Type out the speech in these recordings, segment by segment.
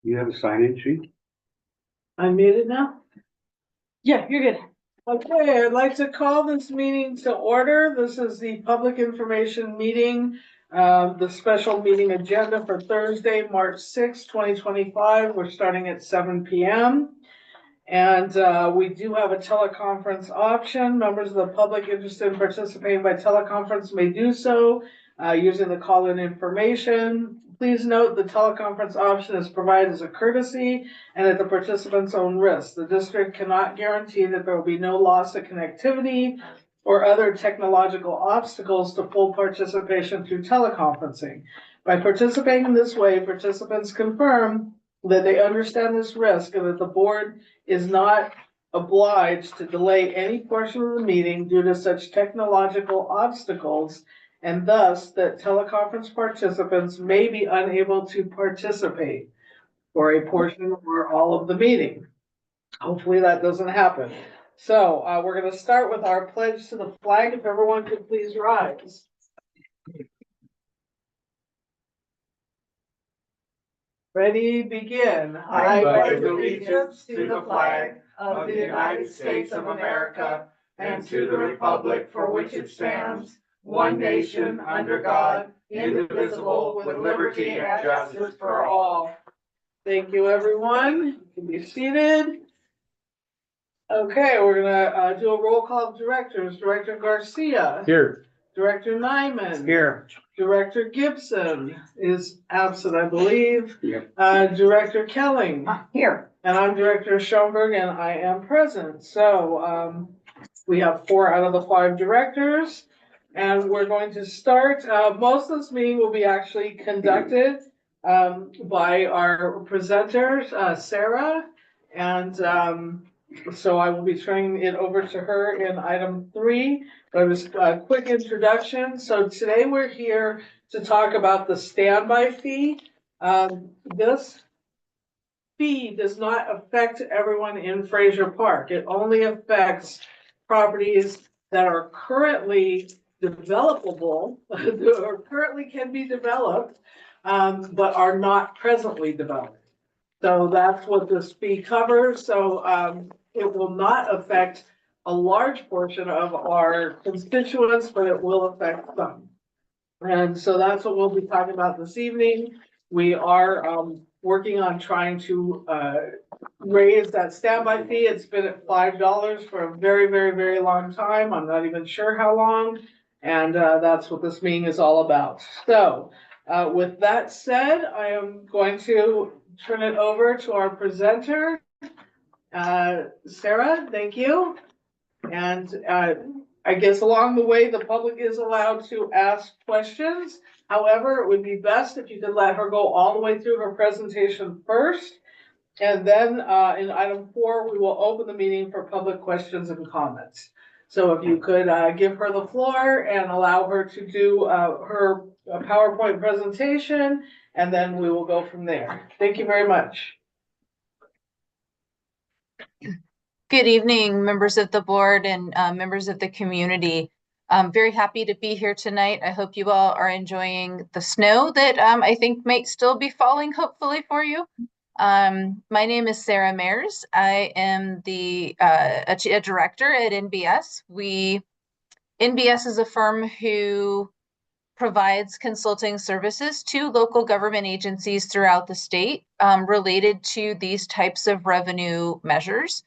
You have a sign-in sheet? I'm muted now. Yeah, you're good. Okay, I'd like to call this meeting to order. This is the public information meeting, the special meeting agenda for Thursday, March 6, 2025. We're starting at 7 p.m. And we do have a teleconference option. Members of the public interested in participating by teleconference may do so using the call-in information. Please note the teleconference option is provided as a courtesy and at the participant's own risk. The district cannot guarantee that there will be no loss of connectivity or other technological obstacles to full participation through teleconferencing. By participating in this way, participants confirm that they understand this risk and that the board is not obliged to delay any portion of the meeting due to such technological obstacles, and thus that teleconference participants may be unable to participate for a portion or all of the meeting. Hopefully that doesn't happen. So we're going to start with our pledge to the flag. If everyone could please rise. Ready, begin. I pledge allegiance to the flag of the United States of America and to the republic for which it stands, one nation, under God, indivisible, with liberty and justice for all. Thank you, everyone. You can be seated. Okay, we're gonna do a roll call of directors. Director Garcia. Here. Director Nyman. Here. Director Gibson is absent, I believe. Yep. Director Kelling. Here. And I'm Director Schoenberg and I am present. So we have 4 out of the 5 directors. And we're going to start, most of this meeting will be actually conducted by our presenters, Sarah. And so I will be turning it over to her in item 3. But just a quick introduction. So today we're here to talk about the standby fee. This fee does not affect everyone in Fraser Park. It only affects properties that are currently developable, or currently can be developed, but are not presently developed. So that's what this fee covers. So it will not affect a large portion of our constituents, but it will affect some. And so that's what we'll be talking about this evening. We are working on trying to raise that standby fee. It's been at $5 for a very, very, very long time. I'm not even sure how long. And that's what this meeting is all about. So with that said, I am going to turn it over to our presenter. Sarah, thank you. And I guess along the way, the public is allowed to ask questions. However, it would be best if you could let her go all the way through her presentation first. And then in item 4, we will open the meeting for public questions and comments. So if you could give her the floor and allow her to do her PowerPoint presentation, and then we will go from there. Thank you very much. Good evening, members of the board and members of the community. I'm very happy to be here tonight. I hope you all are enjoying the snow that I think might still be falling, hopefully, for you. My name is Sarah Mayers. I am a director at NBS. NBS is a firm who provides consulting services to local government agencies throughout the state related to these types of revenue measures.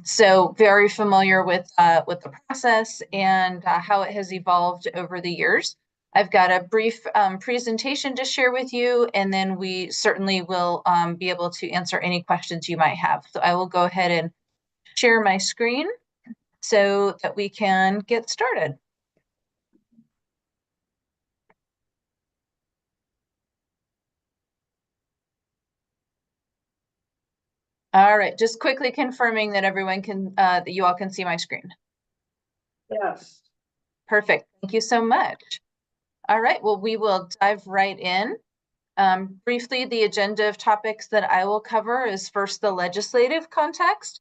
So very familiar with the process and how it has evolved over the years. I've got a brief presentation to share with you, and then we certainly will be able to answer any questions you might have. So I will go ahead and share my screen so that we can get started. All right, just quickly confirming that everyone can, that you all can see my screen. Yes. Perfect, thank you so much. All right, well, we will dive right in. Briefly, the agenda of topics that I will cover is first the legislative context.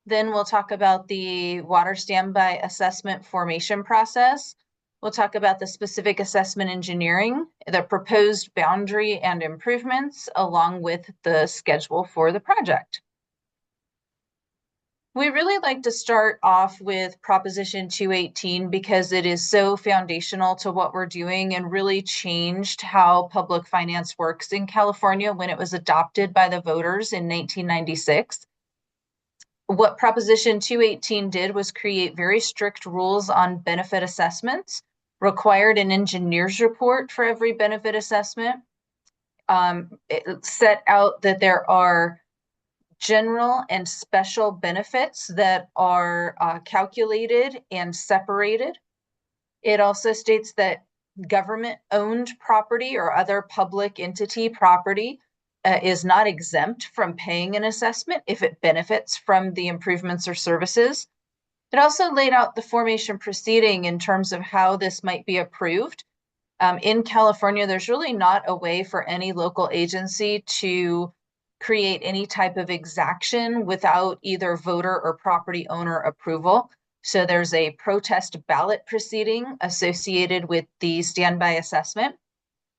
Then we'll talk about the water standby assessment formation process. We'll talk about the specific assessment engineering, the proposed boundary and improvements, along with the schedule for the project. We really like to start off with Proposition 218 because it is so foundational to what we're doing and really changed how public finance works in California when it was adopted by the voters in 1996. What Proposition 218 did was create very strict rules on benefit assessments, required an engineer's report for every benefit assessment. It set out that there are general and special benefits that are calculated and separated. It also states that government-owned property or other public entity property is not exempt from paying an assessment if it benefits from the improvements or services. It also laid out the formation proceeding in terms of how this might be approved. In California, there's really not a way for any local agency to create any type of exaction without either voter or property owner approval. So there's a protest ballot proceeding associated with the standby assessment.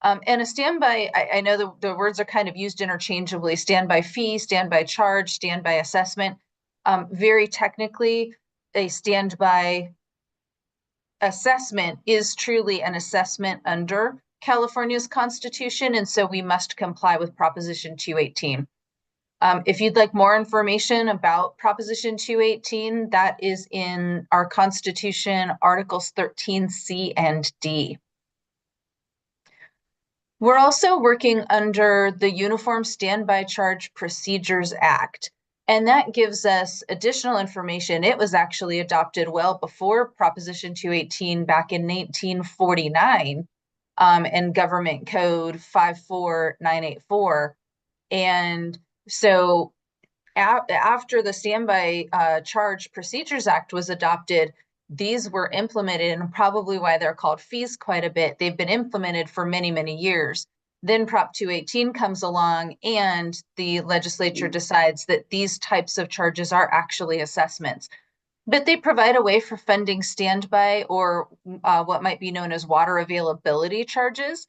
And a standby, I know the words are kind of used interchangeably, standby fee, standby charge, standby assessment. Very technically, a standby assessment is truly an assessment under California's Constitution, and so we must comply with Proposition 218. If you'd like more information about Proposition 218, that is in our Constitution, Articles 13C and D. We're also working under the Uniform Standby Charge Procedures Act, and that gives us additional information. It was actually adopted well before Proposition 218 back in 1949 in Government Code 54984. And so after the Standby Charge Procedures Act was adopted, these were implemented, and probably why they're called fees quite a bit. They've been implemented for many, many years. Then Prop 218 comes along and the legislature decides that these types of charges are actually assessments. But they provide a way for funding standby or what might be known as water availability charges.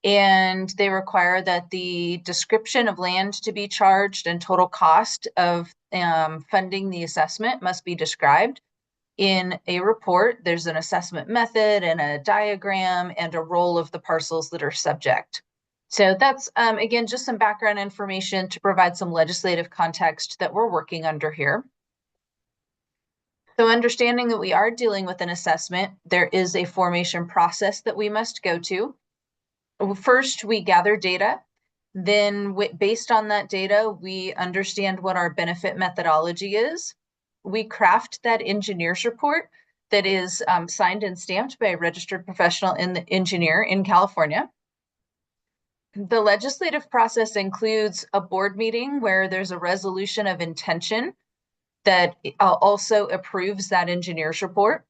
And they require that the description of land to be charged and total cost of funding the assessment must be described in a report. There's an assessment method and a diagram and a roll of the parcels that are subject. So that's, again, just some background information to provide some legislative context that we're working under here. So understanding that we are dealing with an assessment, there is a formation process that we must go to. First, we gather data. Then based on that data, we understand what our benefit methodology is. We craft that engineer's report that is signed and stamped by a registered professional engineer in California. The legislative process includes a board meeting where there's a resolution of intention that also approves that engineer's report.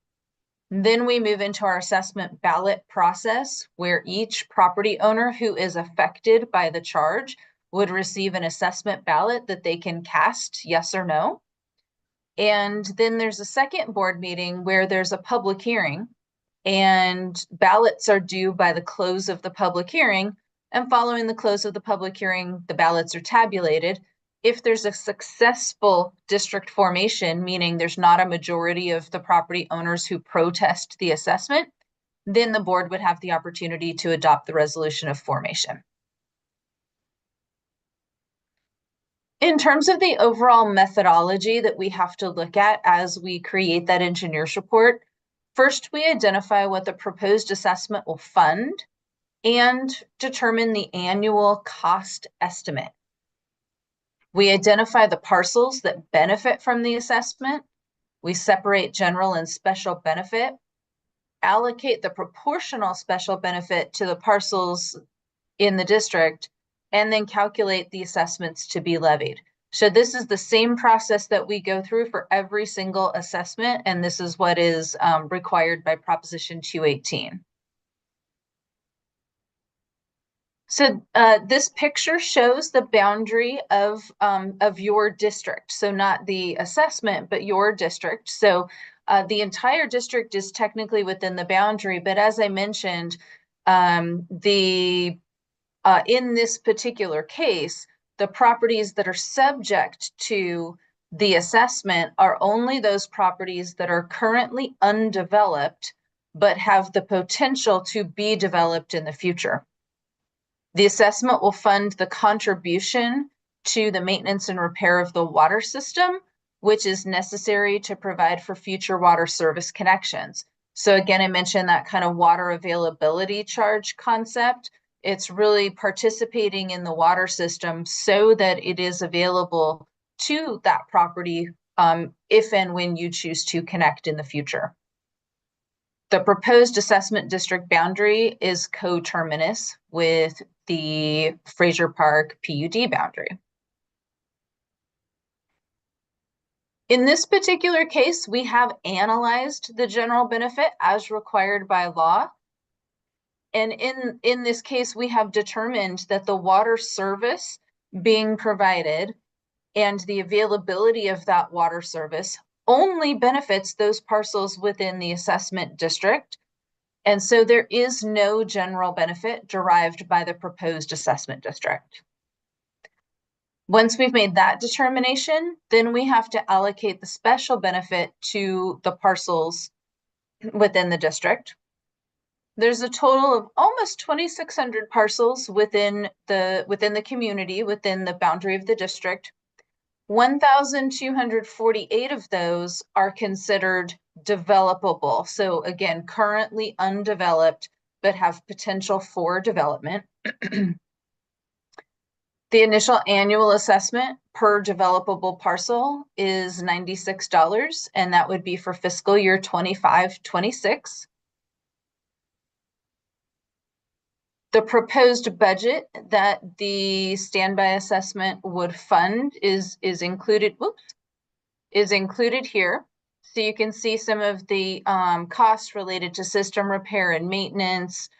Then we move into our assessment ballot process, where each property owner who is affected by the charge would receive an assessment ballot that they can cast yes or no. And then there's a second board meeting where there's a public hearing, and ballots are due by the close of the public hearing. And following the close of the public hearing, the ballots are tabulated. If there's a successful district formation, meaning there's not a majority of the property owners who protest the assessment, then the board would have the opportunity to adopt the resolution of formation. In terms of the overall methodology that we have to look at as we create that engineer's report, first we identify what the proposed assessment will fund and determine the annual cost estimate. We identify the parcels that benefit from the assessment. We separate general and special benefit, allocate the proportional special benefit to the parcels in the district, and then calculate the assessments to be levied. So this is the same process that we go through for every single assessment, and this is what is required by Proposition 218. So this picture shows the boundary of your district. So not the assessment, but your district. So The entire district is technically within the boundary, but as I mentioned, in this particular case, the properties that are subject to the assessment are only those properties that are currently undeveloped, but have the potential to be developed in the future. The assessment will fund the contribution to the maintenance and repair of the water system, which is necessary to provide for future water service connections. So again, I mentioned that kind of water availability charge concept. It's really participating in the water system so that it is available to that property if and when you choose to connect in the future. The proposed assessment district boundary is coterminous with the Fraser Park PUD boundary. In this particular case, we have analyzed the general benefit as required by law. And in this case, we have determined that the water service being provided and the availability of that water service only benefits those parcels within the assessment district. And so there is no general benefit derived by the proposed assessment district. Once we've made that determination, then we have to allocate the special benefit to the parcels within the district. There's a total of almost 2,600 parcels within the community, within the boundary of the district. 1,248 of those are considered developable. So again, currently undeveloped, but have potential for development. The initial annual assessment per developable parcel is $96, and that would be for fiscal year 25-26. The proposed budget that the standby assessment would fund is included here. So you can see some of the costs related to system repair and maintenance,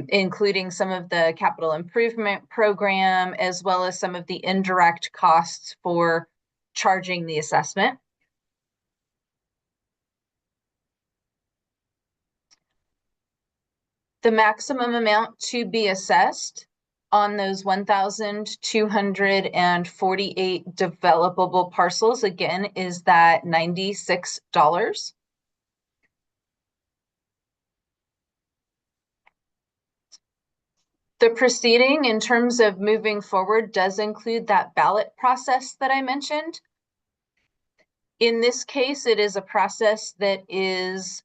including some of the capital improvement program, as well as some of the indirect costs for charging the assessment. The maximum amount to be assessed on those 1,248 developable parcels, again, is that $96. The proceeding in terms of moving forward does include that ballot process that I mentioned. In this case, it is a process that is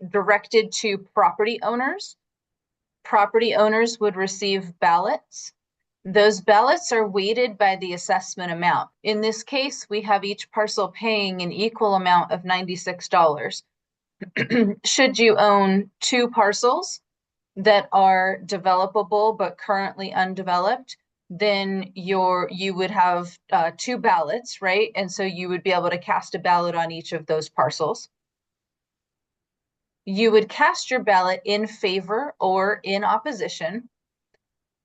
directed to property owners. Property owners would receive ballots. Those ballots are weighted by the assessment amount. In this case, we have each parcel paying an equal amount of $96. Should you own two parcels that are developable but currently undeveloped, then you would have two ballots, right? And so you would be able to cast a ballot on each of those parcels. You would cast your ballot in favor or in opposition.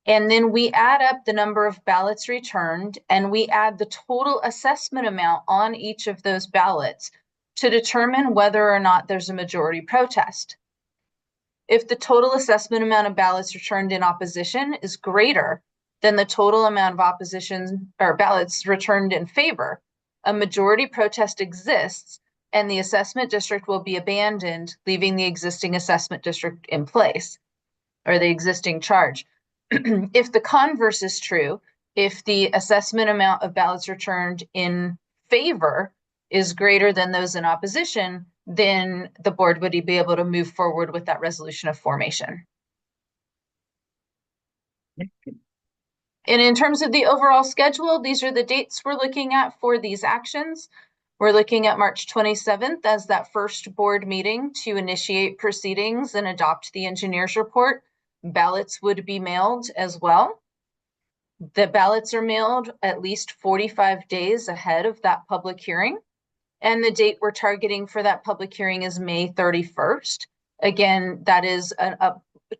And then we add up the number of ballots returned, and we add the total assessment amount on each of those ballots to determine whether or not there's a majority protest. If the total assessment amount of ballots returned in opposition is greater than the total amount of opposition or ballots returned in favor, a majority protest exists, and the assessment district will be abandoned, leaving the existing assessment district in place, or the existing charge. If the converse is true, if the assessment amount of ballots returned in favor is greater than those in opposition, then the board would be able to move forward with that resolution of formation. And in terms of the overall schedule, these are the dates we're looking at for these actions. We're looking at March 27th as that first board meeting to initiate proceedings and adopt the engineer's report. Ballots would be mailed as well. The ballots are mailed at least 45 days ahead of that public hearing. And the date we're targeting for that public hearing is May 31st. Again, that is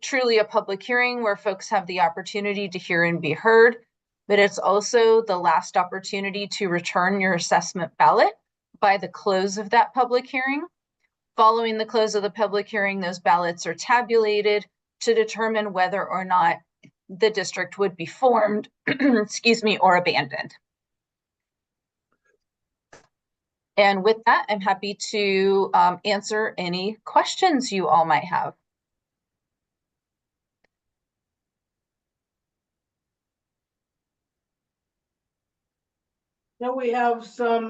truly a public hearing where folks have the opportunity to hear and be heard, but it's also the last opportunity to return your assessment ballot by the close of that public hearing. Following the close of the public hearing, those ballots are tabulated to determine whether or not the district would be formed, excuse me, or abandoned. And with that, I'm happy to answer any questions you all might have. Now we have some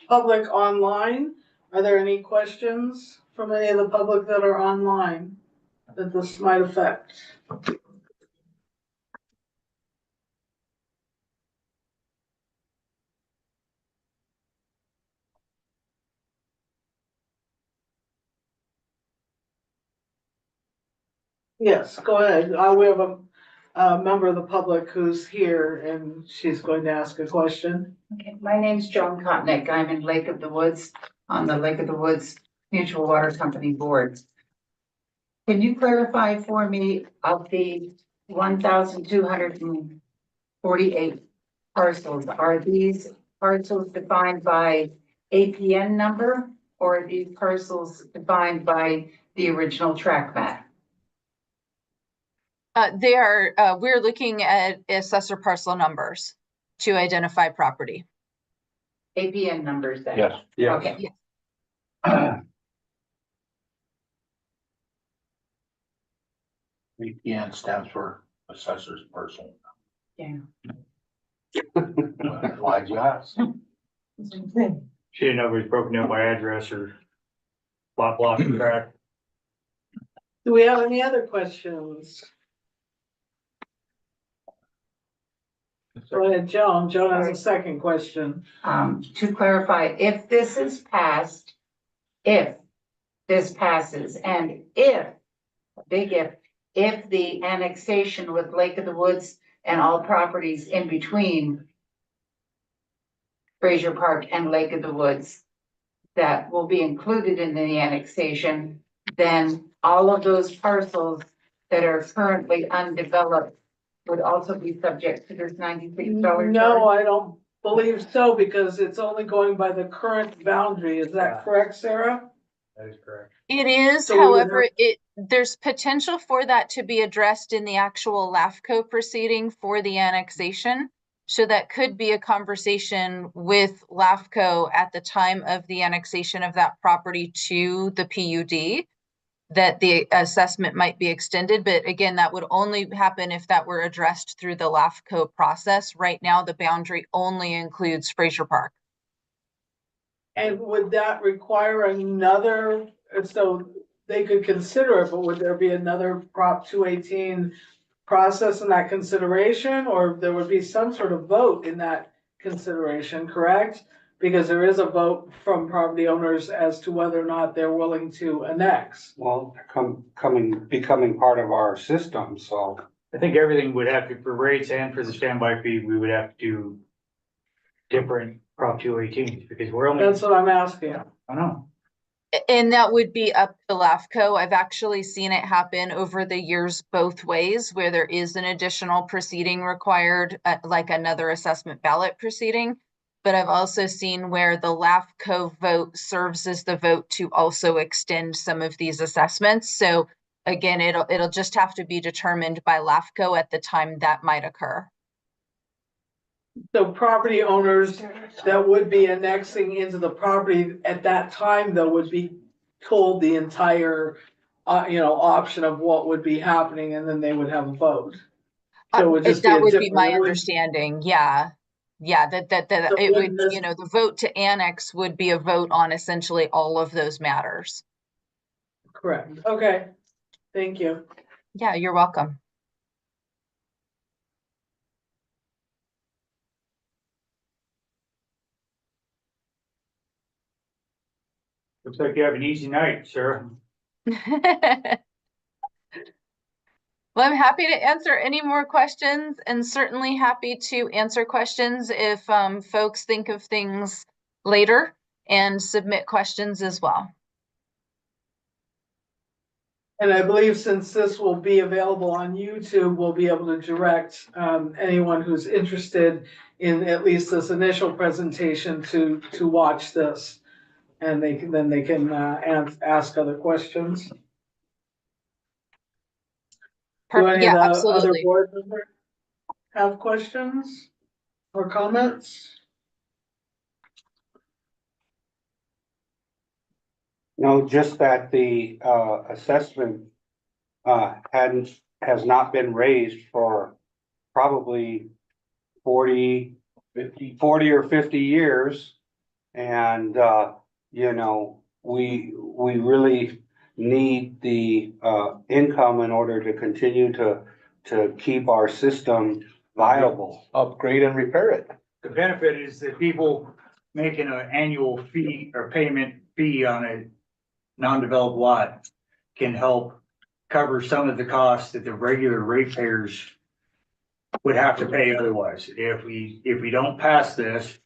public online. Are there any questions from any of the public that are online that this might affect? Yes, go ahead. We have a member of the public who's here and she's going to ask a question. Okay, my name's Joan Kotnick. I'm in Lake of the Woods, on the Lake of the Woods Mutual Water Company Board. Can you clarify for me of the 1,248 parcels, are these parcels defined by APN number or are these parcels defined by the original tract map? We're looking at assessor parcel numbers to identify property. APN numbers then? Yes. Yes. Okay. VPN stands for assessor's parcel. Yeah. Why'd you ask? She didn't know if it was broken down by address or block and track. Do we have any other questions? Go ahead, Joan. Joan has a second question. To clarify, if this is passed, if this passes, and if, big if the annexation with Lake of the Woods and all properties in between Fraser Park and Lake of the Woods that will be included in the annexation, then all of those parcels that are currently undeveloped would also be subject to this $96 No, charge? I don't believe so because it's only going by the current boundary. Is that correct, Sarah? That is correct. It is, So we would however, there's potential for that to be addressed in the actual LAFCO proceeding for the annexation. So that could be a conversation with LAFCO at the time of the annexation of that property to the PUD, that the assessment might be extended. But again, that would only happen if that were addressed through the LAFCO process. Right now, the boundary only includes Fraser Park. And would that require another, so they could consider it, but would there be another Prop 218 process in that consideration? Or there would be some sort of vote in that consideration, correct? Because there is a vote from property owners as to whether or not they're willing to annex. Well, becoming part of our system, so. I think everything would have to, for rates and for the standby fee, we would have to do different Prop 218 because we're only, That's what I'm asking. I know. And that would be up to LAFCO. I've actually seen it happen over the years both ways, where there is an additional proceeding required, like another assessment ballot proceeding. But I've also seen where the LAFCO vote serves as the vote to also extend some of these assessments. So again, it'll just have to be determined by LAFCO at the time that might occur. So property owners that would be annexing into the property at that time, though, would be told the entire, option of what would be happening, and then they would have a vote. So it would just That a would be different- my it would- understanding. Yeah. Yeah, that So it would, wouldn't this- the vote to annex would be a vote on essentially all of those matters. Correct. Okay. Thank you. Yeah, you're welcome. Looks like you have an easy night, Sarah. Well, I'm happy to answer any more questions and certainly happy to answer questions if folks think of things later and submit questions as well. And I believe since this will be available on YouTube, we'll be able to direct anyone who's interested in at least this initial presentation to watch this. And they can ask other questions. Do any Yeah, of the other absolutely. board members have questions or comments? No, just that the assessment has not been raised for probably 40 or 50 years. And you know, we really need the income in order to continue to keep our system viable. Upgrade and repair it. The benefit is that people making an annual fee or payment fee on a non-developed lot can help cover some of the costs that the regular ratepayers would have to pay otherwise. If we don't pass this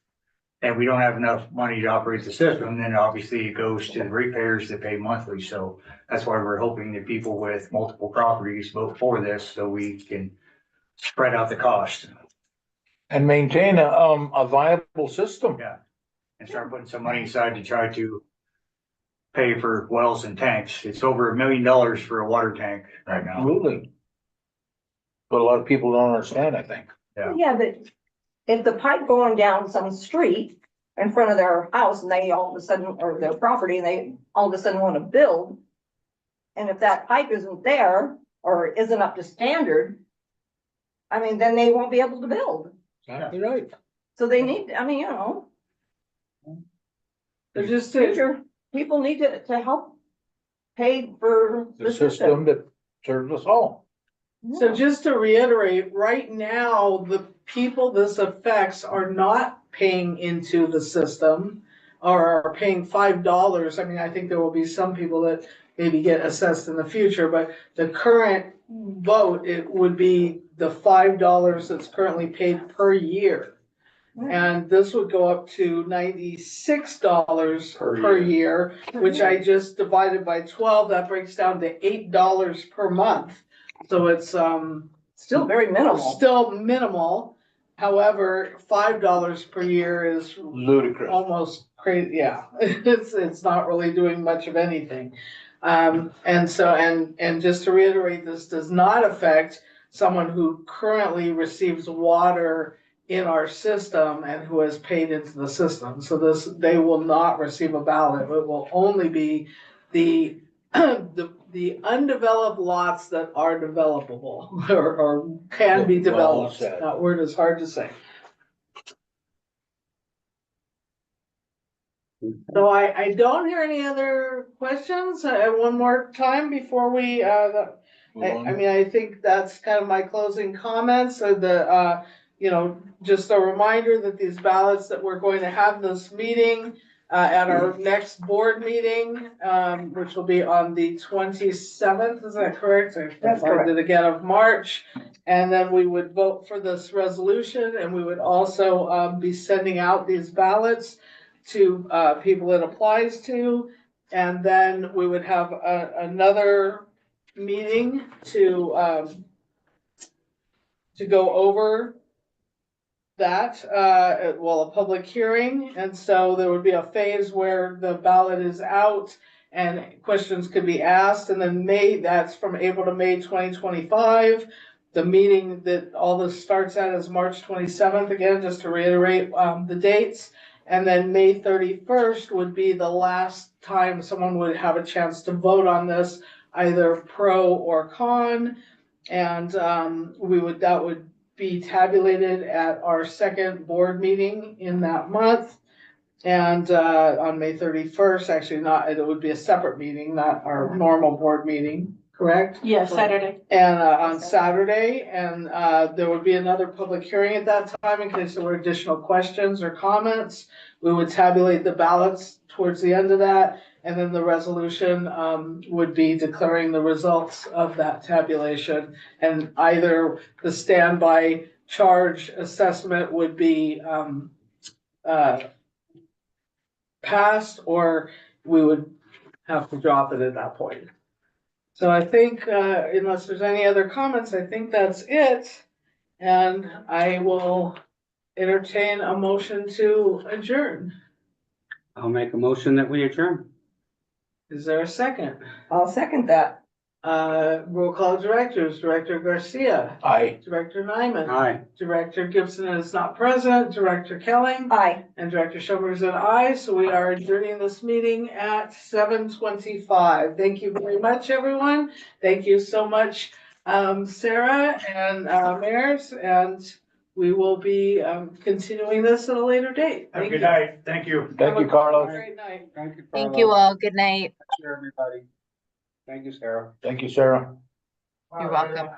and we don't have enough money to operate the system, then obviously it goes to the ratepayers that pay monthly. So that's why we're hoping that people with multiple properties vote for this so we can spread out the cost. And maintain a viable system. Yeah. And start putting some money aside to try to pay for wells and tanks. It's over $1 million for a water tank right now. Absolutely. But a lot of people don't understand, I think. Yeah, but if the pipe going down some street in front of their house and they all of a sudden, or their property, and they all of a sudden want to build. And if that pipe isn't there or isn't up to standard, I mean, then they won't be able to build. Exactly right. So they need, I mean, you know, They're just future people need to help pay for The system that serves us all. So just to reiterate, right now, the people this affects are not paying into the system or are paying $5. I mean, I think there will be some people that maybe get assessed in the future, but the current vote, it would be the $5 that's currently paid per year. And this would go up to $96 per year, which I just divided by 12, that breaks down to $8 per month. So it's Still very minimal. still minimal. However, $5 per year is Ludicrous. almost crazy. Yeah, it's not really doing much of anything. And just to reiterate, this does not affect someone who currently receives water in our system and who has paid into the system. So they will not receive a ballot. It will only be the the undeveloped lots that are developable or can be Well developed. said. That word is hard to say. So I don't hear any other questions. One more time before we, I mean, I think that's kind of my closing comments. So just a reminder that these ballots that we're going to have this meeting at our next board meeting, which will be on the 27th, is that correct? That's correct. Again of March. And then we would vote for this resolution, and we would also be sending out these ballots to people it applies to. And then we would have another meeting to go over that, a public hearing. And so there would be a phase where the ballot is out and questions could be asked. And then that's from April to May 2025. The meeting that all this starts at is March 27th, again, just to reiterate the dates. And then May 31st would be the last time someone would have a chance to vote on this, either pro or con. And that would be tabulated at our second board meeting in that month. And on May 31st, actually it would be a separate meeting, not our normal board meeting, correct? Yeah, Saturday. And on Saturday, and there would be another public hearing at that time in case there were additional questions or comments. We would tabulate the ballots towards the end of that, and then the resolution would be declaring the results of that tabulation. And either the standby charge assessment would be passed, or we would have to drop it at that point. So I think, unless there's any other comments, I think that's it. And I will entertain a motion to adjourn. I'll make a motion that we adjourn. Is there a second? I'll second that. Roll call directors, Director Garcia, Aye. Director Nyman, Aye. Director Gibson is not present, Director Kelling, Aye. and Director Schoenberg is an aye. So we are adjourning this meeting at 7:25. Thank you very much, everyone. Thank you so much, Sarah and Mayors, and we will be continuing this at a later date. Have a Thank good you. night. Thank you. Thank you, Have a Carlos. Great night. Thank you. Thank you Carlos. all. Good night. Everybody. Thank you, Sarah. Thank you, Sarah. You're welcome.